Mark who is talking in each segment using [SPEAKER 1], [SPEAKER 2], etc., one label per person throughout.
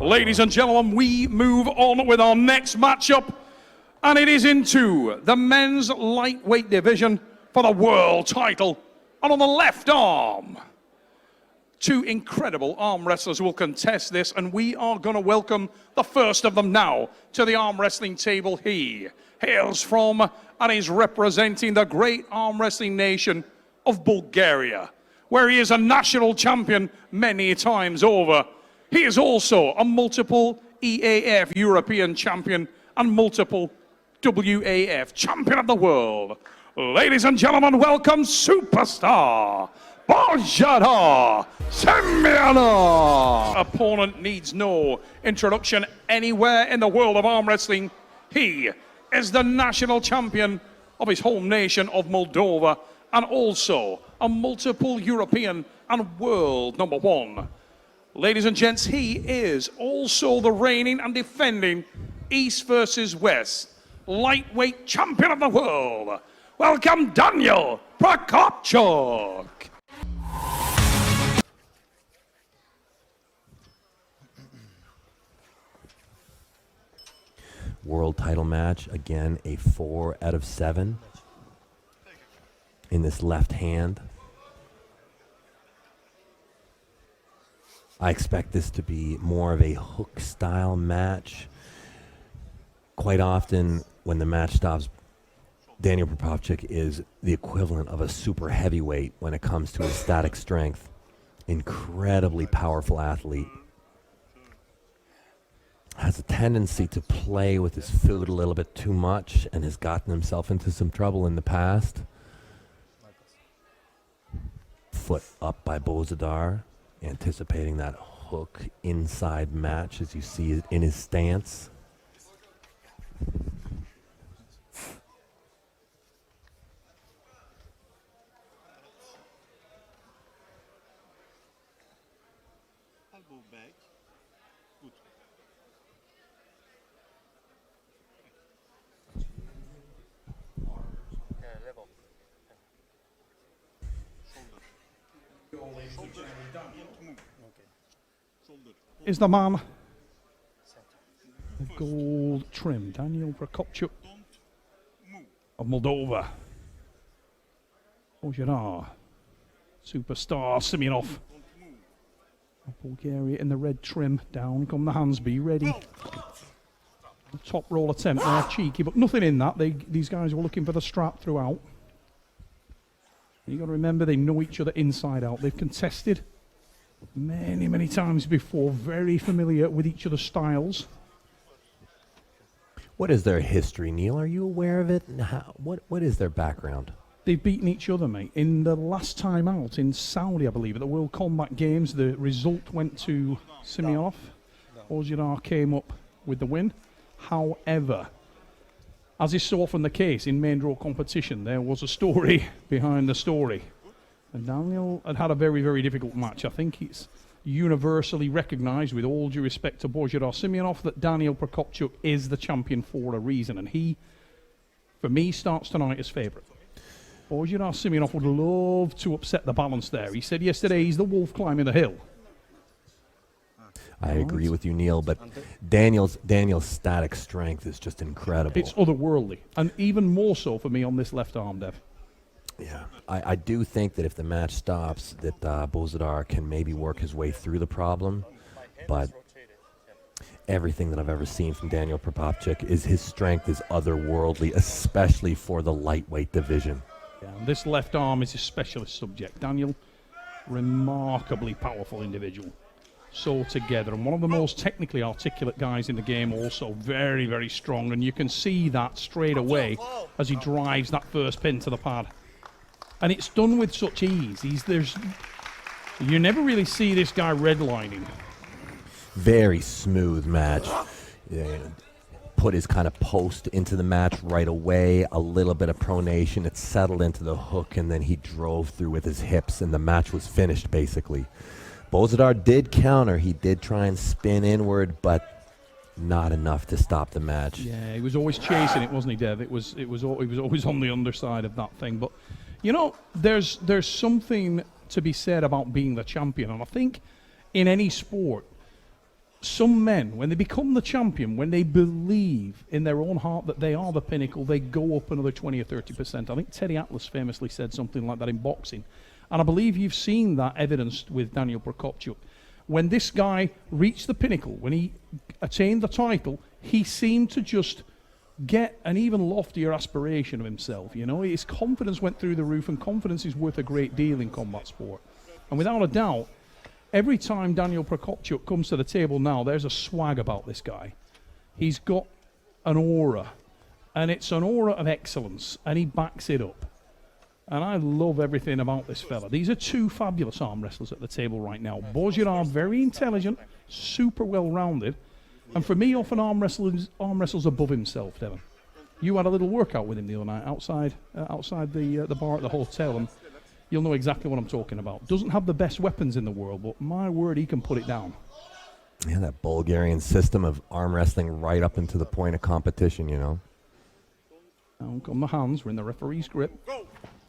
[SPEAKER 1] Ladies and gentlemen, we move on with our next matchup, and it is into the men's lightweight division for the world title. And on the left arm, two incredible arm wrestlers will contest this, and we are going to welcome the first of them now to the arm wrestling table. He hails from and is representing the great arm wrestling nation of Bulgaria, where he is a national champion many times over. He is also a multiple EAF European champion and multiple WAF champion of the world. Ladies and gentlemen, welcome superstar Bozhidar Simeonov. Opponent needs no introduction anywhere in the world of arm wrestling. He is the national champion of his home nation of Moldova and also a multiple European and world #1. Ladies and gents, he is also the reigning and defending East versus West lightweight champion of the world. Welcome, Daniel Procopci.
[SPEAKER 2] World title match, again a 4 out of 7 in this left hand. I expect this to be more of a hook style match. Quite often when the match stops, Daniel Procopci is the equivalent of a super heavyweight when it comes to his static strength. Incredibly powerful athlete. Has a tendency to play with his food a little bit too much and has gotten himself into some trouble in the past. Foot up by Bozhidar, anticipating that hook inside match as you see it in his stance.
[SPEAKER 1] Is the man, the gold trim, Daniel Procopci of Moldova. Bozhidar, superstar Simeonov of Bulgaria in the red trim. Down come the hands, be ready. Top roll attempt there, cheeky, but nothing in that. These guys were looking for the strap throughout. You got to remember, they know each other inside out. They've contested many, many times before, very familiar with each other's styles.
[SPEAKER 2] What is their history, Neil? Are you aware of it? And what is their background?
[SPEAKER 1] They've beaten each other, mate. In the last time out in Saudi, I believe, at the World Combat Games, the result went to Simeonov. Bozhidar came up with the win. However, as is so often the case in main draw competition, there was a story behind the story. And Daniel had a very, very difficult match. I think it's universally recognised, with all due respect to Bozhidar Simeonov, that Daniel Procopci is the champion for a reason. And he, for me, starts tonight as favourite. Bozhidar Simeonov would love to upset the balance there. He said yesterday he's the wolf climbing the hill.
[SPEAKER 2] I agree with you, Neil, but Daniel's static strength is just incredible.
[SPEAKER 1] It's otherworldly, and even more so for me on this left arm, Dev.
[SPEAKER 2] Yeah, I do think that if the match stops, that Bozhidar can maybe work his way through the problem, but everything that I've ever seen from Daniel Procopci is his strength is otherworldly, especially for the lightweight division.
[SPEAKER 1] Yeah, and this left arm is a specialist subject. Daniel, remarkably powerful individual. So together, and one of the most technically articulate guys in the game, also very, very strong, and you can see that straight away as he drives that first pin to the pad. And it's done with such ease. You never really see this guy redlining.
[SPEAKER 2] Very smooth match. Put his kind of post into the match right away, a little bit of pronation, it settled into the hook, and then he drove through with his hips, and the match was finished, basically. Bozhidar did counter. He did try and spin inward, but not enough to stop the match.
[SPEAKER 1] Yeah, he was always chasing it, wasn't he, Dev? He was always on the underside of that thing. But you know, there's something to be said about being the champion, and I think in any sport, some men, when they become the champion, when they believe in their own heart that they are the pinnacle, they go up another 20 or 30%. I think Teddy Atlas famously said something like that in boxing. And I believe you've seen that evidenced with Daniel Procopci. When this guy reached the pinnacle, when he attained the title, he seemed to just get an even loftier aspiration of himself. You know, his confidence went through the roof, and confidence is worth a great deal in combat sport. And without a doubt, every time Daniel Procopci comes to the table now, there's a swag about this guy. He's got an aura, and it's an aura of excellence, and he backs it up. And I love everything about this fella. These are two fabulous arm wrestlers at the table right now. Bozhidar, very intelligent, super well-rounded, and for me, often arm wrestles above himself, Devon. You had a little workout with him the other night outside the bar at the hotel, and you'll know exactly what I'm talking about. Doesn't have the best weapons in the world, but my word, he can put it down.
[SPEAKER 2] Yeah, that Bulgarian system of arm wrestling right up into the point of competition, you know.
[SPEAKER 1] Down come the hands. We're in the referee's grip.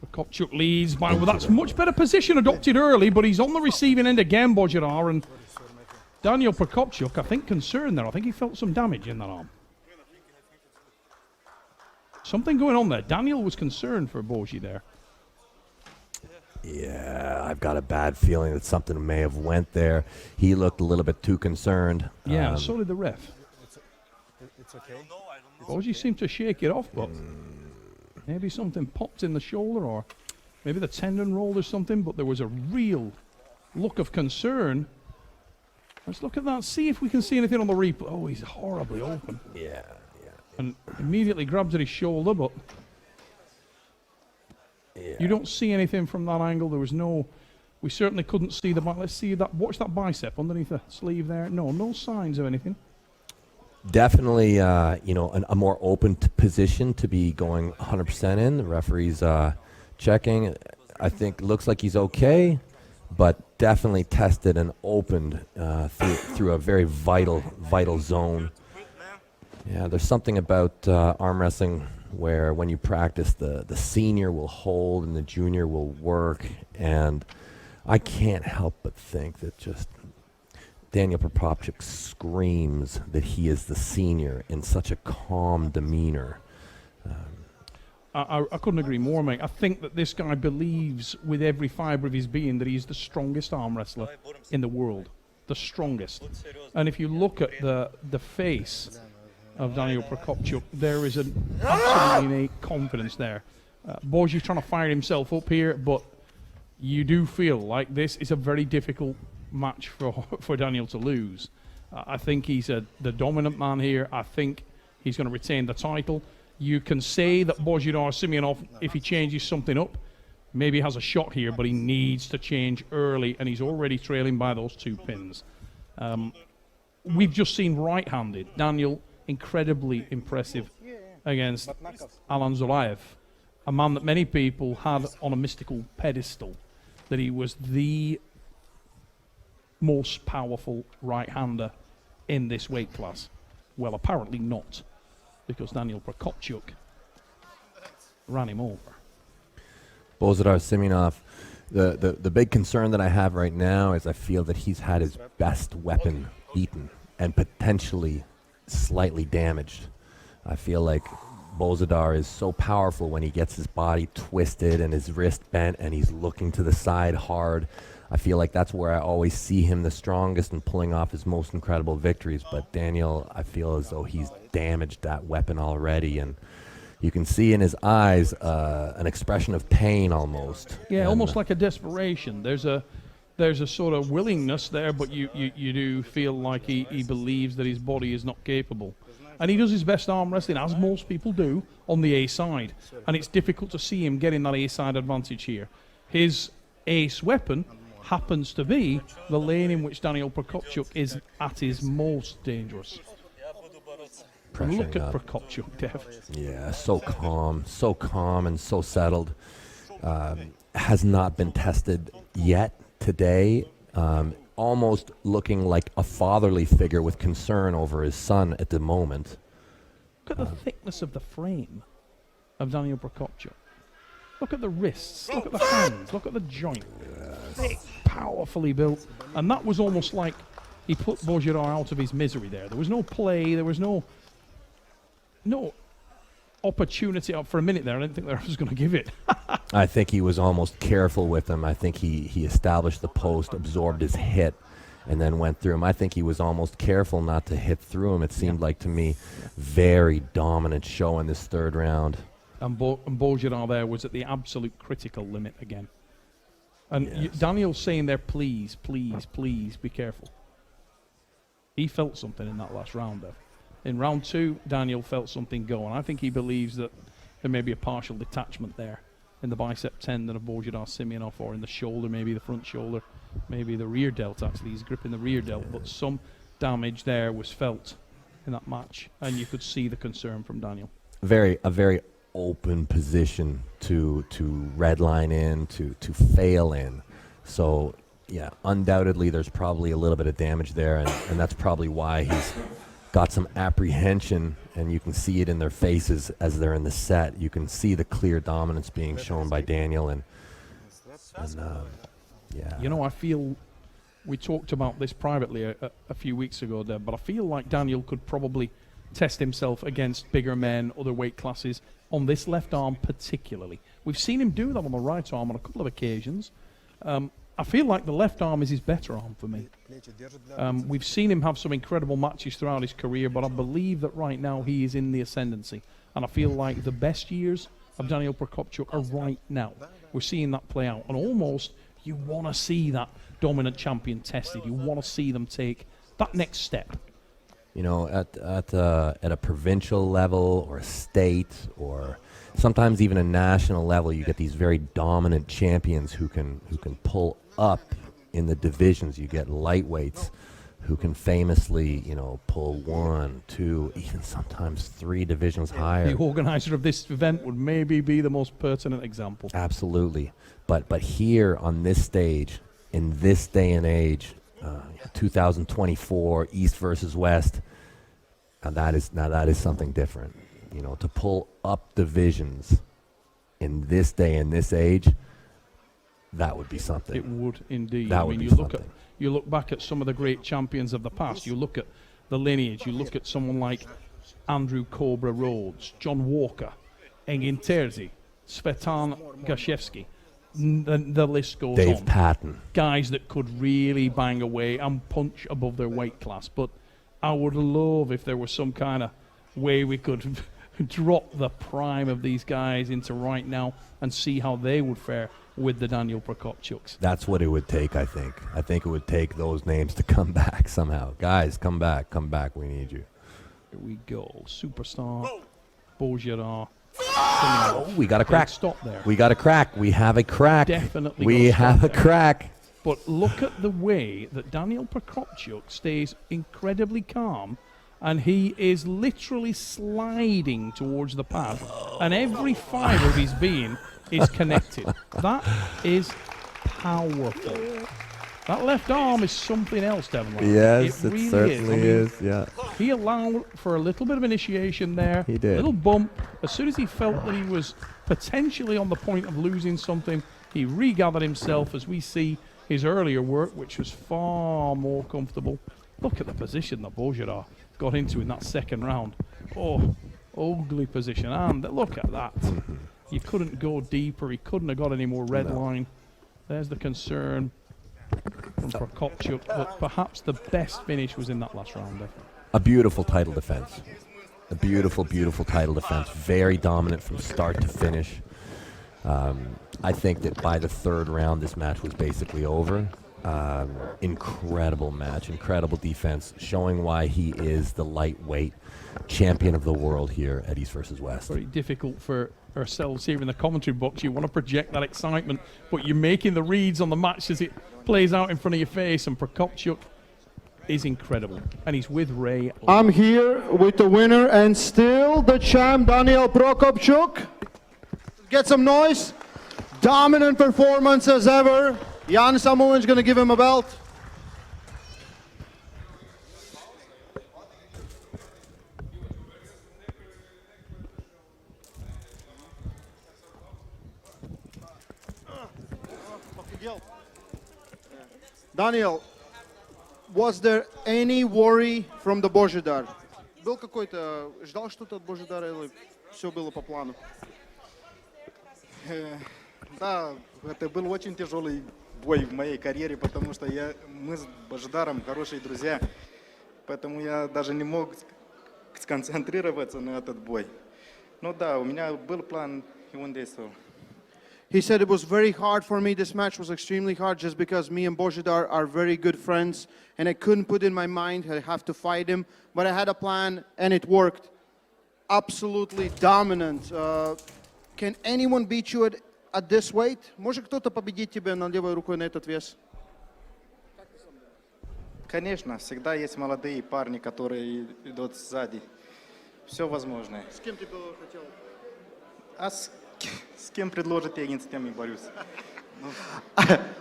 [SPEAKER 1] Procopci leads by, well, that's much better position adopted early, but he's on the receiving end again, Bozhidar, and Daniel Procopci, I think, concerned there. I think he felt some damage in that arm. Something going on there. Daniel was concerned for Bozhi there.
[SPEAKER 2] Yeah, I've got a bad feeling that something may have went there. He looked a little bit too concerned.
[SPEAKER 1] Yeah, so did the ref.
[SPEAKER 3] It's okay.
[SPEAKER 1] Bozhi seemed to shake it off, but maybe something popped in the shoulder, or maybe the tendon rolled or something, but there was a real look of concern. Let's look at that, see if we can see anything on the replay. Oh, he's horribly open.
[SPEAKER 2] Yeah.
[SPEAKER 1] And immediately grabs at his shoulder, but you don't see anything from that angle. There was no, we certainly couldn't see the, let's see that, watch that bicep underneath the sleeve there. No signs of anything.
[SPEAKER 2] Definitely, you know, a more open position to be going 100% in. The referee's checking. I think looks like he's okay, but definitely tested and opened through a very vital zone. Yeah, there's something about arm wrestling where when you practice, the senior will hold and the junior will work, and I can't help but think that just Daniel Procopci screams that he is the senior in such a calm demeanor.
[SPEAKER 1] I couldn't agree more, mate. I think that this guy believes with every fibre of his being that he's the strongest arm wrestler in the world. The strongest. And if you look at the face of Daniel Procopci, there is an absolutely innate confidence there. Bozhi's trying to fire himself up here, but you do feel like this is a very difficult match for Daniel to lose. I think he's the dominant man here. I think he's going to retain the title. You can say that Bozhidar Simeonov, if he changes something up, maybe has a shot here, but he needs to change early, and he's already trailing by those 2 pins. We've just seen right-handed. Daniel, incredibly impressive against Alan Zulaev, a man that many people had on a mystical pedestal, that he was the most powerful right-hander in this weight class. Well, apparently not, because Daniel Procopci ran him over.
[SPEAKER 2] Bozhidar Simeonov, the big concern that I have right now is I feel that he's had his best weapon beaten and potentially slightly damaged. I feel like Bozhidar is so powerful when he gets his body twisted and his wrist bent and he's looking to the side hard. I feel like that's where I always see him the strongest and pulling off his most incredible victories. But Daniel, I feel as though he's damaged that weapon already, and you can see in his eyes an expression of pain almost.
[SPEAKER 1] Yeah,
[SPEAKER 2] and
[SPEAKER 1] almost like a desperation. There's a sort of willingness there, but you do feel like he believes that his body is not capable. And he does his best arm wrestling, as most people do, on the A side. And it's difficult to see him getting that A side advantage here. His ace weapon happens to be the lane in which Daniel Procopci is at his most dangerous. And look at Procopci, Dev.
[SPEAKER 2] Yeah, so calm and so settled. Has not been tested yet today. Almost looking like a fatherly figure with concern over his son at the moment.
[SPEAKER 1] Look at the thickness of the frame of Daniel Procopci. Look at the wrists, look at the hands, look at the joint. Thick, powerfully built. And that was almost like he put Bozhidar out of his misery there. There was no play. There was no opportunity. For a minute there, I didn't think the ref was going to give it.
[SPEAKER 2] I think he was almost careful with him. I think he established the post, absorbed his hit, and then went through him. I think he was almost careful not to hit through him. It seemed like to me very dominant show in this third round.
[SPEAKER 1] And Bozhidar there was at the absolute critical limit again. And Daniel's saying there, please, please, please be careful. He felt something in that last round there. In round 2, Daniel felt something go, and I think he believes that there may be a partial detachment there in the bicep tendon of Bozhidar Simeonov, or in the shoulder, maybe the front shoulder, maybe the rear delt. Actually, he's gripping the rear delt, but some damage there was felt in that match, and you could see the concern from Daniel.
[SPEAKER 2] A very open position to redline in, to fail in. So yeah, undoubtedly there's probably a little bit of damage there, and that's probably why he's got some apprehension, and you can see it in their faces as they're in the set. You can see the clear dominance being shown by Daniel, and yeah.
[SPEAKER 1] You know, I feel we talked about this privately a few weeks ago, Deb, but I feel like Daniel could probably test himself against bigger men, other weight classes, on this left arm particularly. We've seen him do that on the right arm on a couple of occasions. I feel like the left arm is his better arm for me. We've seen him have some incredible matches throughout his career, but I believe that right now he is in the ascendancy. And I feel like the best years of Daniel Procopci are right now. We're seeing that play out. And almost you want to see that dominant champion tested. You want to see them take that next step.
[SPEAKER 2] You know, at a provincial level or a state or sometimes even a national level, you get these very dominant champions who can pull up in the divisions. You get lightweights who can famously, you know, pull 1, 2, even sometimes 3 divisions higher.
[SPEAKER 1] The organizer of this event would maybe be the most pertinent example.
[SPEAKER 2] Absolutely. But here on this stage, in this day and age, 2024, East versus West, now that is something different. You know, to pull up divisions in this day and this age, that would be something.
[SPEAKER 1] It would indeed.
[SPEAKER 2] That would be something.
[SPEAKER 1] You look back at some of the great champions of the past. You look at the lineage. You look at someone like Andrew Cobra Rhodes, John Walker, Engin Terzi, Svetan Gashevsky. The list goes on.
[SPEAKER 2] Dave Patton.
[SPEAKER 1] Guys that could really bang away and punch above their weight class. But I would love if there was some kind of way we could drop the prime of these guys into right now and see how they would fare with the Daniel Procopciuks.
[SPEAKER 2] That's what it would take, I think. I think it would take those names to come back somehow. Guys, come back, we need you.
[SPEAKER 1] Here we go. Superstar, Bozhidar.
[SPEAKER 2] Oh, we got a crack.
[SPEAKER 1] Stop there.
[SPEAKER 2] We got a crack. We have a crack.
[SPEAKER 1] Definitely.
[SPEAKER 2] We have a crack.
[SPEAKER 1] But look at the way that Daniel Procopciuk stays incredibly calm, and he is literally sliding towards the pad, and every fibre of his being is connected. That is powerful. That left arm is something else, Devon.
[SPEAKER 2] Yes,
[SPEAKER 1] it really
[SPEAKER 2] certainly is. Yeah.
[SPEAKER 1] He allowed for a little bit of initiation there.
[SPEAKER 2] He did.
[SPEAKER 1] A little bump. As soon as he felt that he was potentially on the point of losing something, he regathered himself, as we see his earlier work, which was far more comfortable. Look at the position that Bozhidar got into in that second round. Oh, ugly position. And look at that. You couldn't go deeper. He couldn't have got any more red line. There's the concern from Procopciuk, but perhaps the best finish was in that last round.
[SPEAKER 2] A beautiful title defense. A beautiful, beautiful title defense. Very dominant from start to finish. I think that by the third round, this match was basically over. Incredible match, incredible defense, showing why he is the lightweight champion of the world here at East versus West.
[SPEAKER 1] Very difficult for ourselves here in the commentary box. You want to project that excitement, but you're making the reads on the match as it plays out in front of your face, and Procopciuk is incredible. And he's with Ray.
[SPEAKER 4] I'm here with the winner and still the champ, Daniel Procopciuk. Get some noise. Dominant performance as ever. Jan Samulin's going to give him a belt. Daniel, Was there any worry from the Bozhidar? Был какой-то, ждал что-то от Божидара или все было по плану?
[SPEAKER 3] Да, это был очень тяжелый бой в моей карьере, потому что мы с Божидаром хорошие друзья, поэтому я даже не мог сконцентрироваться на этот бой. Ну да, у меня был план, и он действовал.
[SPEAKER 4] He said it was very hard for me. This match was extremely hard just because me and Bozhidar are very good friends and I couldn't put in my mind I have to fight him. But I had a plan and it worked. Absolutely dominant. Can anyone beat you at this weight? Может кто-то победить тебя на левой рукой на этот вес?
[SPEAKER 3] Конечно, всегда есть молодые парни, которые идут сзади. Все возможно.
[SPEAKER 4] С кем ты бы хотел?
[SPEAKER 3] А с кем предложит, я с тем и борюсь.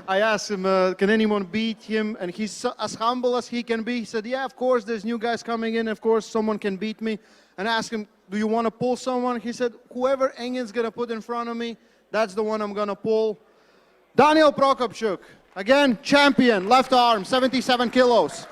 [SPEAKER 4] I asked him, can anyone beat him? And he's as humble as he can be. He said, yeah, of course, there's new guys coming in. Of course, someone can beat me. And I asked him, do you want to pull someone? He said, whoever Engin's going to put in front of me, that's the one I'm going to pull. Daniel Procopchuk, again, champion, left arm, 77 kilos.